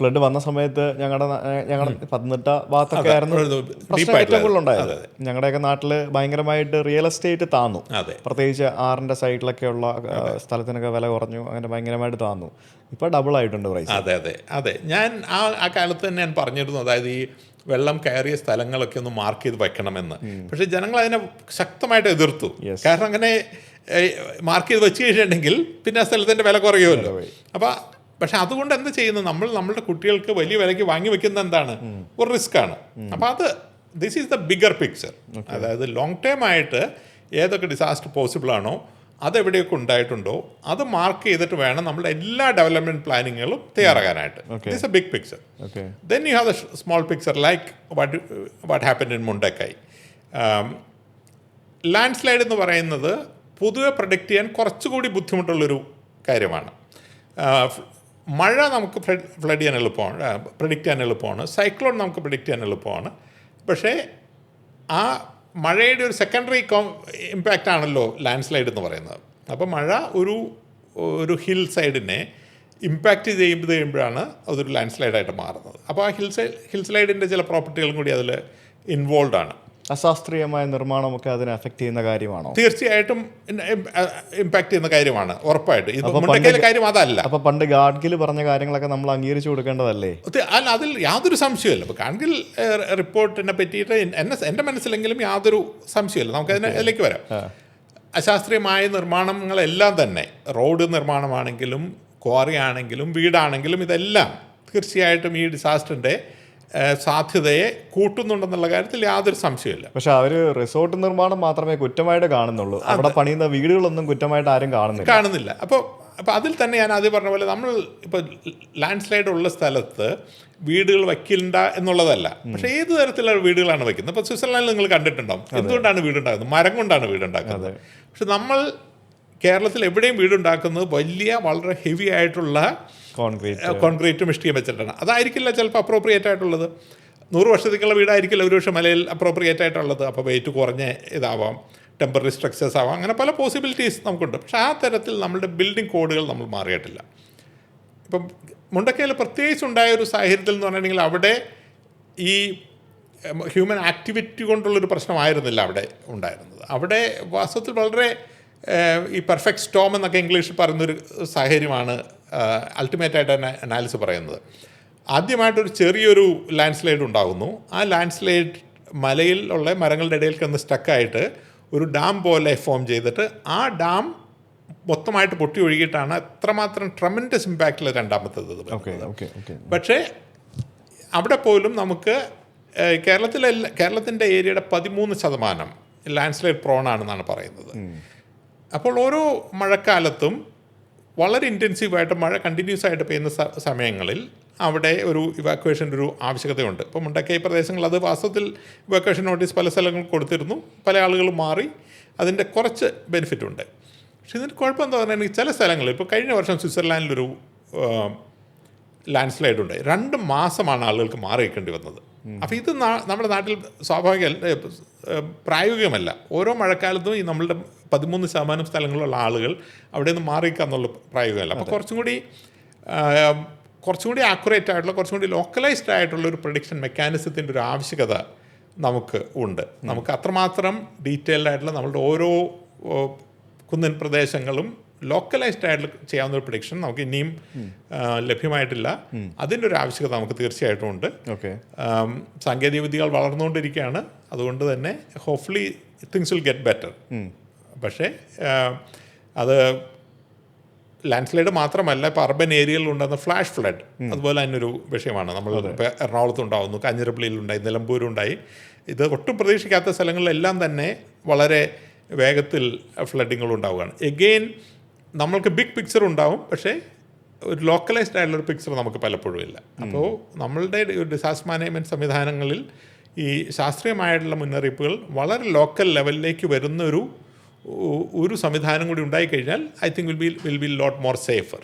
Flood വന്ന സമയത്ത് ഞങ്ങളുടെ പത്തനംതിട്ട ഭാഗത്തൊക്കെ ആയിരുന്നു പ്രശ്നം ഏറ്റവും കൂടുതൽ ഉണ്ടായത്. ഞങ്ങളുടെയൊക്കെ നാട്ടിൽ ഭയങ്കരമായിട്ട് റിയൽ എസ്റ്റേറ്റ് താന്നു, പ്രത്യേകിച്ച് ആറിൻ്റെ സൈഡിലൊക്കെയുള്ള സ്ഥലത്തിനൊക്കെ വില കുറഞ്ഞു, അങ്ങനെ ഭയങ്കരമായിട്ട് താന്നു. ഇപ്പോൾ ഡബിൾ ആയിട്ടുണ്ട് പ്രൈസ്. അതെ ഞാൻ ആ കാലത്ത് തന്നെ ഞാൻ പറഞ്ഞിരുന്നു, അതായത് ഈ വെള്ളം കയറിയ സ്ഥലങ്ങളൊക്കെ ഒന്ന് മാർക്ക് ചെയ്ത് വെക്കണമെന്ന്. പക്ഷേ ജനങ്ങൾ അതിനെ ശക്തമായിട്ട് എതിർത്തു. കാരണം അങ്ങനെ മാർക്ക് ചെയ്ത് വെച്ച് കഴിഞ്ഞിട്ടുണ്ടെങ്കിൽ പിന്നെ ആ സ്ഥലത്തിൻ്റെ വില കുറയുമല്ലോ. പക്ഷെ അതുകൊണ്ട് എന്ത് ചെയ്യുന്നു, നമ്മളുടെ കുട്ടികൾക്ക് വലിയ വിലയ്ക്ക് വാങ്ങി വെക്കുന്നത് എന്താണ്, ഒരു റിസ്ക്കാണ്. അപ്പോൾ this is the bigger picture. അതായത് ലോങ് ടേം ആയിട്ട് ഏതൊക്കെ ഡിസാസ്റ്റർ പോസിബിൾ ആണോ, അതെവിടെയൊക്കെ ഉണ്ടായിട്ടുണ്ടോ അത് മാർക്ക് ചെയ്തിട്ട് വേണം നമ്മുടെ എല്ലാ ഡെവലപ്മെൻറ്റ് പ്ലാനിങ്ങുകളും തയ്യാറാകാനായിട്ട്. This a big picture. Then you have the small picture like what happened in Mundakkai. Landslide എന്ന് പറയുന്നത് പൊതുവെ പ്രൊഡിക്റ്റ് ചെയ്യാൻ കുറച്ചുകൂടി ബുദ്ധിമുട്ടുള്ളൊരു കാര്യമാണ്. മഴ നമുക്ക് ഫ്ലഡ് ചെയ്യാൻ എളുപ്പമാണ്, പ്രിഡിക്റ്റ് ചെയ്യാൻ എളുപ്പമാണ്. സൈക്ലോൺ നമുക്ക് പ്രിഡിക്റ്റ് ചെയ്യാൻ എളുപ്പമാണ്. പക്ഷേ ആ മഴയുടെ ഒരു സെക്കൻഡറി ഇമ്പാക്റ്റ് ആണല്ലോ ലാൻഡ് സ്ലൈഡ് എന്ന് പറയുന്നത്. അപ്പോൾ മഴ ഒരു ഹിൽ സൈഡിനെ ഇമ്പാക്റ്റ് ചെയ്യുമ്പോഴാണ് അതൊരു ലാൻഡ് സ്ലൈഡായിട്ട് മാറുന്നത്. അപ്പോൾ ആ ഹിൽ സ്ലൈഡിൻ്റെ ചില പ്രോപ്പർട്ടികളും കൂടി അതിൽ ഇൻവോൾവ് ആണ്. അശാസ്ത്രീയമായ നിർമ്മാണമൊക്കെ അതിനെ അഫക്റ്റ് ചെയ്യുന്ന കാര്യമാണോ? തീർച്ചയായിട്ടും ഇമ്പാക്ട് ചെയ്യുന്ന കാര്യമാണ്, ഉറപ്പായിട്ട്. ഇത് മുണ്ടക്കയിലെ കാര്യം അതല്ല. അപ്പോൾ പണ്ട് ഗാഡ്ഗിൽ പറഞ്ഞ കാര്യങ്ങളൊക്കെ നമ്മൾ അംഗീകരിച്ചു കൊടുക്കേണ്ടതല്ലേ? അല്ല, അതിൽ യാതൊരു സംശയമില്ല. ഇപ്പോൾ ഗാഡ്ഗിൽ റിപ്പോർട്ടിനെ പറ്റിയിട്ട് എൻ്റെ മനസ്സിലെങ്കിലും യാതൊരു സംശയമില്ല. നമുക്കതിലേക്ക് വരാം. അശാസ്ത്രീയമായ നിർമ്മാണങ്ങളെല്ലാം തന്നെ, റോഡ് നിർമ്മാണമാണെങ്കിലും ക്വാറി ആണെങ്കിലും വീടാണെങ്കിലും, ഇതെല്ലാം തീർച്ചയായിട്ടും ഈ ഡിസാസ്റ്ററിൻ്റെ സാധ്യതയെ കൂട്ടുന്നുണ്ടെന്നുള്ള കാര്യത്തിൽ യാതൊരു സംശയമില്ല. പക്ഷെ അവർ റിസോർട്ട് നിർമ്മാണം മാത്രമേ കുറ്റമായിട്ട് കാണുന്നുള്ളൂ, അവിടെ പണിയുന്ന വീടുകളൊന്നും കുറ്റമായിട്ട് ആരും കാണുന്നില്ല. അപ്പോൾ അതിൽ തന്നെ ഞാൻ ആദ്യം പറഞ്ഞ പോലെ നമ്മൾ ഇപ്പോൾ ലാൻഡ് സ്ലൈഡ് ഉള്ള സ്ഥലത്ത് വീടുകൾ വയ്ക്കില്ല എന്നുള്ളതല്ല. പക്ഷേ ഏത് തരത്തിലുള്ള വീടുകളാണ് വയ്ക്കുന്നത്? ഇപ്പോൾ സ്വിറ്റ്സർലാൻഡിൽ നിങ്ങൾ കണ്ടിട്ടുണ്ടാവും എന്തുകൊണ്ടാണ് വീടുണ്ടാക്കുന്നത്, മരം കൊണ്ടാണ് വീടുണ്ടാക്കുന്നത്. പക്ഷെ നമ്മൾ കേരളത്തിൽ എവിടെയും വീടുണ്ടാക്കുന്നത് വളരെ ഹെവി ആയിട്ടുള്ള കോൺക്രീറ്റും ഇഷ്ടികയും വെച്ചിട്ടാണ്. അതായിരിക്കില്ല ചിലപ്പോൾ അപ്രോപ്രിയേറ്റ് ആയിട്ടുള്ളത്. 100 വർഷത്തേക്കുള്ള വീടായിരിക്കില്ല ഒരുപക്ഷെ മലയിൽ അപ്രോപ്രിയേറ്റ് ആയിട്ടുള്ളത്. അപ്പോൾ വെയിറ്റ് കുറഞ്ഞ ഇതാവാം, ടെമ്പററി സ്ട്രക്ചേഴ്സ് ആവാം, അങ്ങനെ പല പോസിബിലിറ്റീസ് നമുക്കുണ്ട്. പക്ഷേ ആ തരത്തിൽ നമ്മുടെ ബിൽഡിംഗ് കോഡുകൾ നമ്മൾ മാറിയിട്ടില്ല. ഇപ്പം മുണ്ടക്കയിൽ പ്രത്യേകിച്ച് ഉണ്ടായ ഒരു സാഹചര്യത്തിൽ എന്ന് പറഞ്ഞിട്ടുണ്ടെങ്കിൽ അവിടെ ഈ ഹ്യൂമൻ ആക്ടിവിറ്റി കൊണ്ടുള്ളൊരു പ്രശ്നമായിരുന്നില്ല അവിടെ ഉണ്ടായിരുന്നത്. അവിടെ വാസ്തവത്തിൽ വളരെ ഈ പെർഫെക്റ്റ് സ്റ്റോം എന്നൊക്കെ ഇംഗ്ലീഷിൽ പറയുന്നൊരു സാഹചര്യമാണ് അൾട്ടിമേറ്റായിട്ട് തന്നെ അനാലിസിസ് പറയുന്നത്. ആദ്യമായിട്ടൊരു ചെറിയൊരു ലാൻഡ് സ്ലൈഡ് ഉണ്ടാകുന്നു. ആ ലാൻഡ് സ്ലൈഡ് മലയിൽ ഉള്ള മരങ്ങളുടെ ഇടയിൽ കിടന്ന് സ്റ്റക്കായിട്ട് ഒരു ഡാം പോലെ ഫോം ചെയ്തിട്ട് ആ ഡാം മൊത്തമായിട്ട് പൊട്ടി ഒഴുകിയിട്ടാണ് എത്രമാത്രം ട്രമൻഡസ് ഇമ്പാക്റ്റിൽ രണ്ടാമത്തേത്. പക്ഷേ അവിടെ പോലും നമുക്ക് കേരളത്തിൻ്റെ ഏരിയയുടെ 13% ലാൻഡ് സ്ലൈഡ് പ്രോണാണെന്നാണ് പറയുന്നത്. അപ്പോൾ ഓരോ മഴക്കാലത്തും വളരെ ഇൻറ്റൻസീവായിട്ട് മഴ കണ്ടിന്യൂസ് ആയിട്ട് പെയ്യുന്ന സമയങ്ങളിൽ അവിടെ ഒരു ഇവാക്വേഷൻ്റെ ഒരു ആവശ്യകതയുണ്ട്. ഇപ്പോൾ മുണ്ടക്കൈ പ്രദേശങ്ങൾ അത് വാസ്തവത്തിൽ ഇവാക്വേഷൻ നോട്ടീസ് പല സ്ഥലങ്ങളിൽ കൊടുത്തിരുന്നു, പല ആളുകളും മാറി, അതിൻ്റെ കുറച്ച് ബെനിഫിറ്റ് ഉണ്ട്. പക്ഷേ ഇതിൻ്റെ കുഴപ്പം എന്താ പറഞ്ഞാൽ ചില സ്ഥലങ്ങളിൽ ഇപ്പോൾ കഴിഞ്ഞ വർഷം സ്വിറ്റ്സർലാൻഡിലൊരു ലാൻഡ് സ്ലൈഡ് ഉണ്ടായി. 2 മാസമാണ് ആളുകൾക്ക് മാറി വയ്ക്കേണ്ടി വന്നത്. അപ്പോൾ ഇത് നമ്മുടെ നാട്ടിൽ പ്രായോഗികമല്ല. ഓരോ മഴക്കാലത്തും ഈ നമ്മളുടെ 13% സ്ഥലങ്ങളിലുള്ള ആളുകൾ അവിടെ നിന്ന് മാറിക്കുക എന്നുള്ള പ്രായോഗികമല്ല. അപ്പോൾ കുറച്ചും കൂടി ആക്യുറേറ്റ് ആയിട്ടുള്ള, കുറച്ചും കൂടി ലോക്കലൈസ്ഡ് ആയിട്ടുള്ള ഒരു പ്രൊഡിക്ഷൻ മെക്കാനിസത്തിൻ്റെ ഒരു ആവശ്യകത നമുക്ക് ഉണ്ട്. നമുക്ക് അത്രമാത്രം ഡീറ്റെയിൽഡ് ആയിട്ടുള്ള നമ്മളുടെ ഓരോ കുന്നിൻ പ്രദേശങ്ങളും ലോക്കലൈസ്ഡ് ആയിട്ട് ചെയ്യാവുന്ന ഒരു പ്രൊഡിക്ഷൻ നമുക്ക് ഇനിയും ലഭ്യമായിട്ടില്ല. അതിൻ്റെ ഒരു ആവശ്യകത നമുക്ക് തീർച്ചയായിട്ടും ഉണ്ട്. സാങ്കേതിക വിദ്യകൾ വളർന്നുകൊണ്ടിരിക്കുകയാണ്. അതുകൊണ്ട് തന്നെ hopefully things will get better. പക്ഷേ അത് ലാൻഡ് സ്ലൈഡ് മാത്രമല്ല, ഇപ്പോൾ അർബൻ ഏരിയയിൽ ഉണ്ടാകുന്ന ഫ്ലാഷ് ഫ്ലഡ് അതുപോലെ തന്നെ ഒരു വിഷയമാണ്. നമ്മൾ ഇപ്പോൾ എറണാകുളത്ത് ഉണ്ടാകുന്നു, കാഞ്ഞിരപ്പള്ളിയിലുണ്ടായി, നിലമ്പൂരുണ്ടായി. ഇത് ഒട്ടും പ്രതീക്ഷിക്കാത്ത സ്ഥലങ്ങളിലെല്ലാം തന്നെ വളരെ വേഗത്തിൽ ഫ്ലഡിങ്ങൾ ഉണ്ടാവുകയാണ്. എഗെയിൻ നമ്മൾക്ക് ബിഗ് പിക്ചർ ഉണ്ടാവും, പക്ഷേ ഒരു ലോക്കലൈസ്ഡ് ആയിട്ടുള്ളൊരു പിക്ചർ നമുക്ക് പലപ്പോഴും ഇല്ല. അപ്പോൾ നമ്മളുടെ ഡിസാസ്റ്റർ മാനേജ്മെൻറ്റ് സംവിധാനങ്ങളിൽ ഈ ശാസ്ത്രീയമായിട്ടുള്ള മുന്നറിയിപ്പുകൾ വളരെ ലോക്കൽ ലെവലിലേക്ക് വരുന്ന ഒരു സംവിധാനം കൂടി ഉണ്ടായിക്കഴിഞ്ഞാൽ I think will be lot more safer.